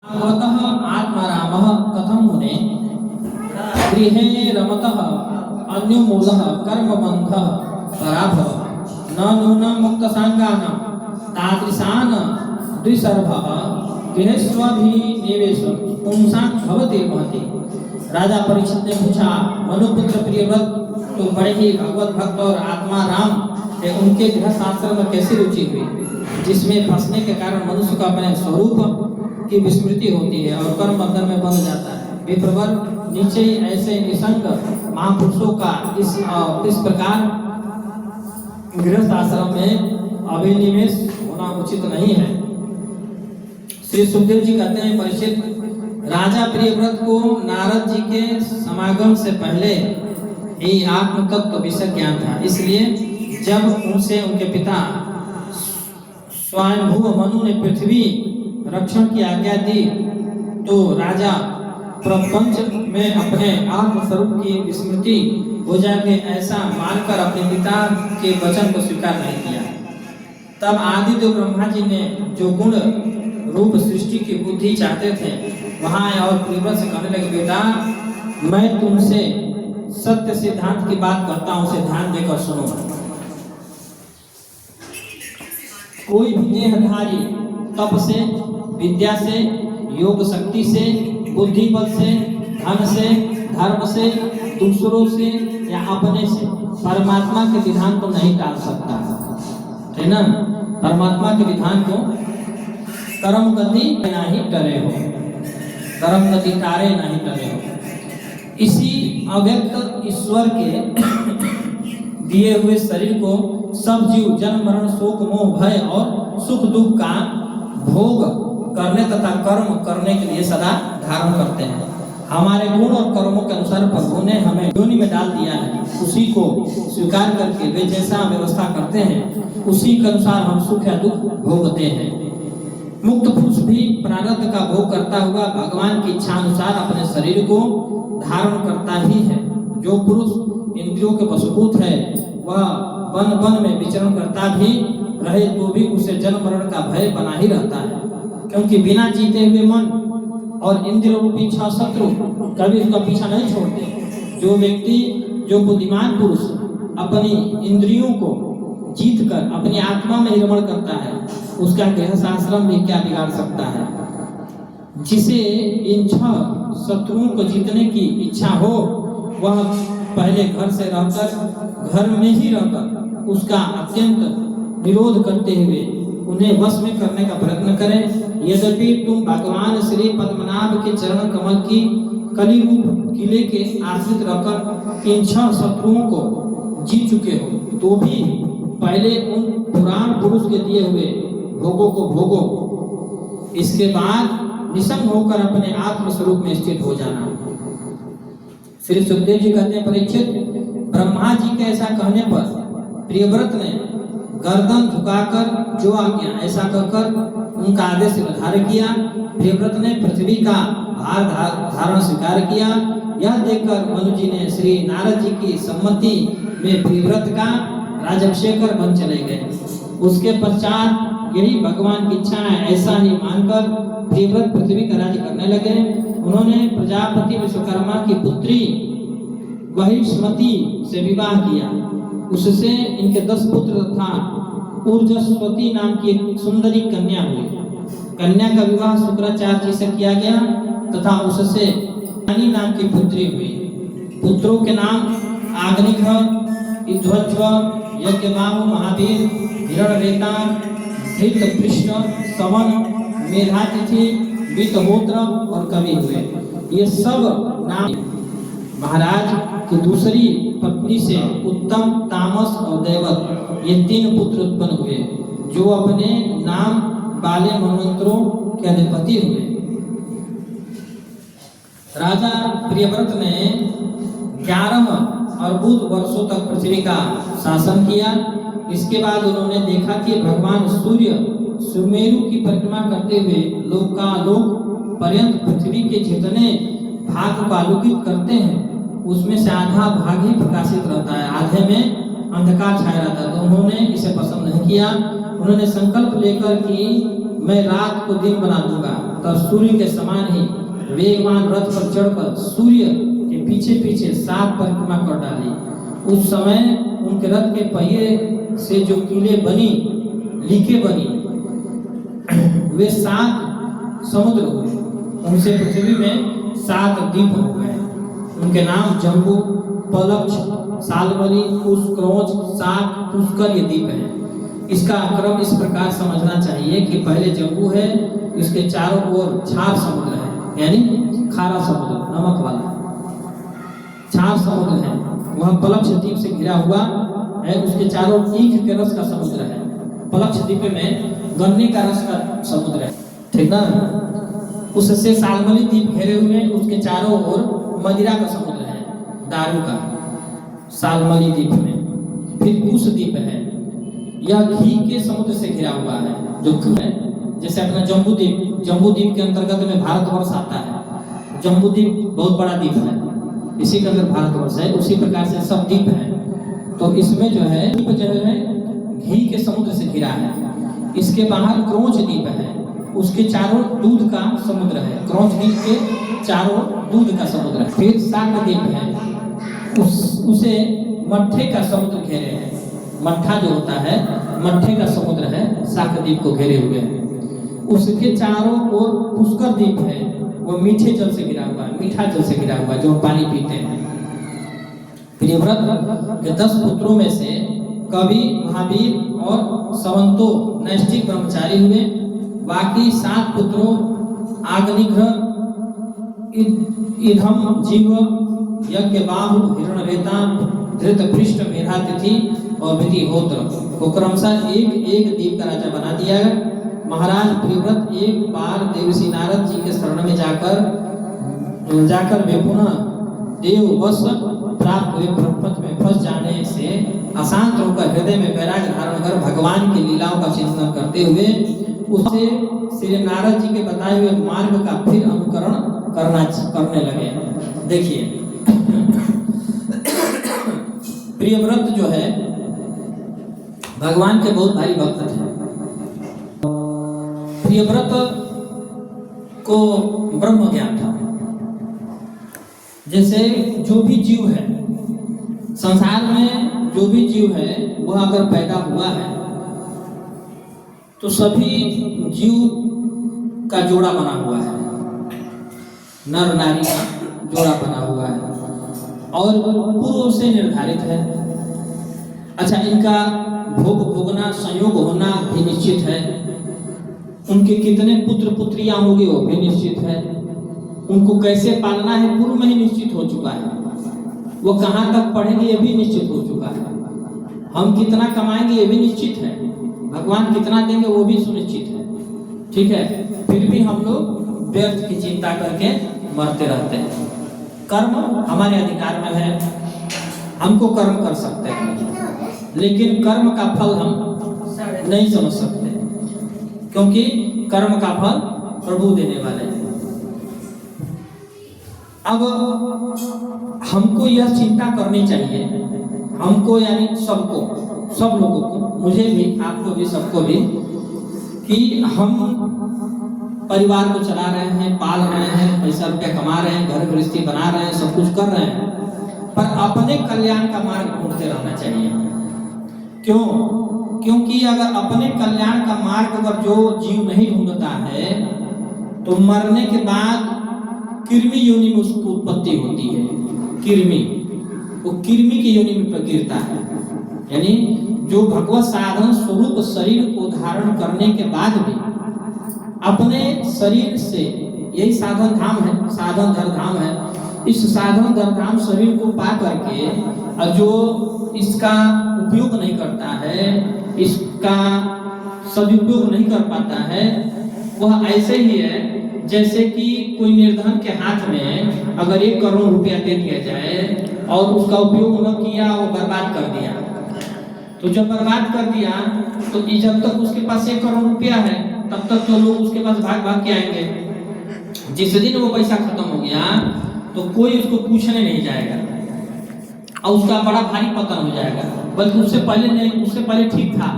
भवतः आत्मारामः कथं मुने गृहे रमतः अन्योमूलः कर्मबन्धः पराभवः न नूनं मुक्तसाङ्गानां तादृशान् द्विसर्भः गृहेष्वभिनिवेश पुंसां भवति महति। राजा परीक्षित ने पूछा, मनुपुत्र प्रियव्रत तो बड़े ही भगवत भक्त और आत्मा राम थे, उनके गृहस्थ आश्रम में कैसी रुचि हुई जिसमें फंसने के कारण मनुष्य का अपने स्वरूप की विस्मृति होती है और कर्म बंधन में बंध जाता है। विप्रवर नीचे ऐसे निसंग महापुरुषों का इस प्रकार गृहस्थ आश्रम में अभिनिवेश होना उचित नहीं है। श्री सुखदेव जी कहते हैं, परीक्षित, राजा प्रियव्रत को नारद जी के समागम से पहले ही आत्म तत्व विषय ज्ञान था, इसलिए जब उनसे उनके पिता स्वयंभू मनु ने पृथ्वी रक्षण की आज्ञा दी तो राजा प्रपंच में अपने आत्मस्वरूप की विस्मृति हो जाएगी ऐसा मानकर अपने पिता के वचन को स्वीकार नहीं किया। तब आदित्य ब्रह्मा जी ने जो गुण रूप सृष्टि की बुद्धि चाहते थे वहां आए और प्रियव्रत से कहने लगे, बेटा मैं तुमसे सत्य सिद्धांत की बात करता हूं, उसे ध्यान देकर सुनो। कोई भी देहधारी तप से, विद्या से, योग शक्ति से, बुद्धि बल से, धन से, धर्म से, दूसरों से या अपने से परमात्मा के विधान को नहीं टाल सकता है ना। परमात्मा के विधान को कर्म गति नहीं टरे हो, कर्म गति टारे नहीं टरे हो। इसी अव्यक्त ईश्वर के दिए हुए शरीर को सब जीव जन्म मरण शोक मोह भय और सुख दुख का भोग करने तथा कर्म करने के लिए सदा धारण करते हैं। हमारे गुण और कर्मों के अनुसार प्रभु ने हमें योनि में डाल दिया है, उसी को स्वीकार करके वे जैसा व्यवस्था करते हैं उसी के अनुसार हम सुख या दुख भोगते हैं। मुक्त पुरुष भी प्रारब्ध का भोग करता हुआ भगवान की इच्छा अनुसार अपने शरीर को धारण करता ही है। जो पुरुष इंद्रियों के वशभूत है वह वन वन में विचरण करता भी रहे तो भी उसे जन्म मरण का भय बना ही रहता है, क्योंकि बिना जीते हुए मन और इंद्रिय रूपी इच्छा शत्रु कभी उसका पीछा नहीं छोड़ते। जो व्यक्ति, जो बुद्धिमान पुरुष अपनी इंद्रियों को जीत कर अपनी आत्मा में रमण करता है उसका गृहस्थ आश्रम भी क्या बिगाड़ सकता है। जिसे इन 6 शत्रुओं को जीतने की इच्छा हो वह पहले घर से रहकर, घर में ही रहकर उसका अत्यंत विरोध करते हुए उन्हें वश में करने का प्रयत्न करें। यद्यपि तुम भगवान श्री पद्मनाभ के चरण कमल की कली रूप किले के आश्रित रहकर इन 6 शत्रुओं को जीत चुके हो तो भी पहले उन पुराण पुरुष के दिए हुए भोगों को भोगो, इसके बाद निसंग होकर अपने आत्म स्वरूप में स्थित हो जाना। श्री सुखदेव जी कहते हैं, परीक्षित, ब्रह्मा जी के ऐसा कहने पर प्रियव्रत ने गर्दन झुकाकर जो आज्ञा ऐसा कहकर उनका आदेश निर्धारण किया। प्रियव्रत ने पृथ्वी का भार धारण स्वीकार किया। यह देखकर मनु जी ने श्री नारद जी की सम्मति में प्रियव्रत का राजाभिषेक कर वन चले गए। उसके पश्चात यही भगवान की इच्छा है ऐसा ही मानकर प्रियव्रत पृथ्वी का राज्य करने लगे। उन्होंने प्रजापति विश्वकर्मा की पुत्री वहिष्मती से विवाह किया। उससे इनके 10 पुत्र तथा ऊर्जस्वती नाम की एक सुंदरी कन्या हुई। कन्या का विवाह शुक्राचार्य जी से किया गया तथा उससे रानी नाम की पुत्री हुई। पुत्रों के नाम आग्निघ, इध्वज्व, यज्ञवाहु, महावीर, हिरण्यरेता, धृतपृष्ठ, सवन, मेधातिथि, वितहोत्र और कवि हुए। ये सब नाम महाराज की दूसरी पत्नी से उत्तम, तामस और दैवत ये 3 पुत्र उत्पन्न हुए जो अपने नाम वाले मनवंतरों के अधिपति हुए। राजा प्रियव्रत ने 11 अर्बुद वर्षों तक पृथ्वी का शासन किया। इसके बाद उन्होंने देखा कि भगवान सूर्य सुमेरु की परिक्रमा करते हुए लोकालोक पर्यंत पृथ्वी के जितने भाग को आलोकित करते हैं उसमें से आधा भाग ही प्रकाशित रहता है, आधे में अंधकार छाया रहता है। तो उन्होंने इसे पसंद नहीं किया। उन्होंने संकल्प लेकर कि मैं रात को दिन बना दूंगा तब सूर्य के समान ही वेगवान रथ पर चढ़कर सूर्य के पीछे पीछे 7 परिक्रमा कर डाली। उस समय उनके रथ के पहिए से जो कीले बनी, लीके बनी, वे 7 समुद्र हुए। उनसे पृथ्वी में 7 द्वीप हो गए। उनके नाम जम्बू, पलक्ष, सालमली, कुश, क्रौंच, सात, पुष्कर ये द्वीप है। इसका क्रम इस प्रकार समझना चाहिए कि पहले जम्बू है, इसके चारों ओर 4 समुद्र है, यानी खारा समुद्र, नमक वाला 4 समुद्र है। वह पलक्ष द्वीप से घिरा हुआ है, उसके चारों ईख के रस का समुद्र है। पलक्ष द्वीप में गन्ने का रस का समुद्र है, ठीक ना। उससे सालमली द्वीप घेरे हुए, उसके चारों ओर मदिरा का समुद्र है, दारू का, सालमली द्वीप में। फिर कुश द्वीप है, यह घी के समुद्र से घिरा हुआ है, जो है जैसे अपना जम्बू द्वीप के अंतर्गत में भारतवर्ष आता है। जम्बू द्वीप बहुत बड़ा द्वीप है, इसी के अंदर भारतवर्ष है। उसी प्रकार से सब द्वीप है। तो इसमें जो है द्वीप जो है घी के समुद्र से घिरा है। इसके बाहर क्रौंच द्वीप है, उसके चारों दूध का समुद्र है। क्रौंच द्वीप के चारों दूध का समुद्र है। फिर शाक द्वीप है, उसे मट्ठे का समुद्र घेरे है। मट्ठा जो होता है, मट्ठे का समुद्र है, शाक द्वीप को घेरे हुए है। उसके चारों ओर पुष्कर द्वीप है, वो मीठे जल से घिरा हुआ है, मीठा जल से घिरा हुआ है, जो पानी पीते हैं। प्रियव्रत के 10 पुत्रों में से कवि, महावीर और सवंतो नैष्ठिक ब्रह्मचारी हुए। बाकी 7 पुत्रों आग्निघ्र, इधम, जीव, यज्ञबाहु, हिरण्यरेता, धृतपृष्ठ, मेधातिथि और विधिहोत्र को क्रमशः एक द्वीप का राजा बना दिया। महाराज प्रियव्रत एक बार देवर्षि नारद जी के शरण में जाकर वे पुनः देववश प्राप्त हुए। ब्रह्मपथ में फंस जाने से अशांत होकर हृदय में वैराग्य धारण कर भगवान की लीलाओं का चिंतन करते हुए उससे श्री नारद जी के बताए हुए मार्ग का फिर अनुकरण करने लगे। देखिए प्रियव्रत जो है भगवान के बहुत भारी भक्त थे। प्रियव्रत को ब्रह्म ज्ञान था। जैसे जो भी जीव है संसार में, जो भी जीव है वह अगर पैदा हुआ है तो सभी जीव का जोड़ा बना हुआ है, नर नारी का जोड़ा बना हुआ है और पूर्व से निर्धारित है। अच्छा, इनका भोगना, संयोग होना भी निश्चित है। उनके कितने पुत्र पुत्रियां होंगे वो भी निश्चित है। उनको कैसे पालना है पूर्व में ही निश्चित हो चुका है। वो कहाँ तक पढ़ेंगे ये भी निश्चित हो चुका है। हम कितना कमाएंगे ये भी निश्चित है। भगवान कितना देंगे वो भी सुनिश्चित है। ठीक है, फिर भी हम लोग व्यर्थ की चिंता करके मरते रहते हैं। कर्म हमारे अधिकार में है, हमको कर्म कर सकते हैं, लेकिन कर्म का फल हम नहीं समझ सकते, क्योंकि कर्म का फल प्रभु देने वाले हैं। अब हमको यह चिंता करनी चाहिए, हमको यानी सबको, सब लोगों को, मुझे भी, आपको भी, सबको भी, कि हम परिवार को चला रहे हैं, पाल रहे हैं, पैसा रुपया कमा रहे हैं, घर गृहस्थी बना रहे हैं, सब कुछ कर रहे हैं, पर अपने कल्याण का मार्ग ढूंढते रहना चाहिए। क्यों? क्योंकि अगर अपने कल्याण का मार्ग अगर जो जीव नहीं ढूंढता है तो मरने के बाद कृमि योनि में उसकी उत्पत्ति होती है। कृमि, वो कृमि की योनि में गिरता है। यानी जो भगवत साधन स्वरूप शरीर को धारण करने के बाद भी अपने शरीर से, यही साधन धाम है, साधन धर धाम है, इस साधन धर धाम शरीर को पा करके जो इसका उपयोग नहीं करता है, इसका सदुपयोग नहीं कर पाता है, वह ऐसे ही है जैसे कि कोई निर्धन के हाथ में अगर 1 करोड़ रुपया दे दिया जाए और उसका उपयोग न किया, वो बर्बाद कर दिया, तो जब बर्बाद कर दिया तो जब तक उसके पास 1 करोड़ रुपया है तब तक तो लोग उसके पास भाग भाग के आएंगे। जिस दिन वो पैसा खत्म हो गया तो कोई उसको पूछने नहीं जाएगा और उसका बड़ा भारी पतन हो जाएगा। बल्कि उससे पहले नहीं, उससे पहले ठीक था,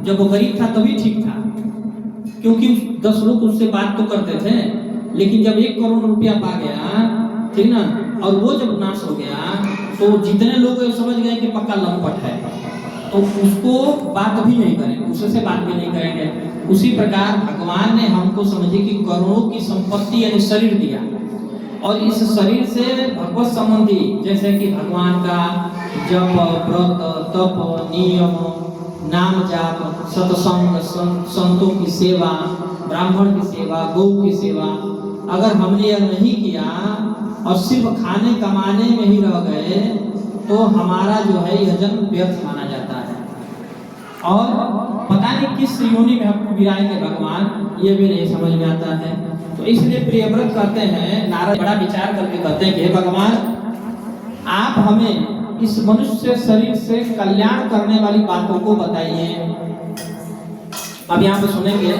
जब वो गरीब था तभी ठीक था। क्योंकि 10 लोग उससे बात तो करते थे, लेकिन जब 1 करोड़ रुपया पा गया, ठीक ना, और वो जब नाश हो गया तो जितने लोग समझ गए कि पक्का लंपट है, तो उसको बात भी नहीं करेंगे, उससे बात भी नहीं करेंगे। उसी प्रकार भगवान ने हमको समझे कि करोड़ों की संपत्ति यानी शरीर दिया, और इस शरीर से भगवत संबंधी जैसे कि भगवान का जप, व्रत, तप, नियम, नाम जाप, सत्संग, संतों की सेवा, ब्राह्मण की सेवा, गौ की सेवा, अगर हमने यह नहीं किया और सिर्फ खाने कमाने में ही रह गए तो हमारा जो है यह जन्म व्यर्थ माना जाता है, और पता नहीं किस योनि में हम विराएंगे भगवान, ये भी नहीं समझ में आता है। तो इसलिए प्रियव्रत कहते हैं, नारद बड़ा विचार करके कहते हैं कि हे भगवान, आप हमें इस मनुष्य शरीर से कल्याण करने वाली बातों को बताइए। अब यहाँ पे सुनेंगे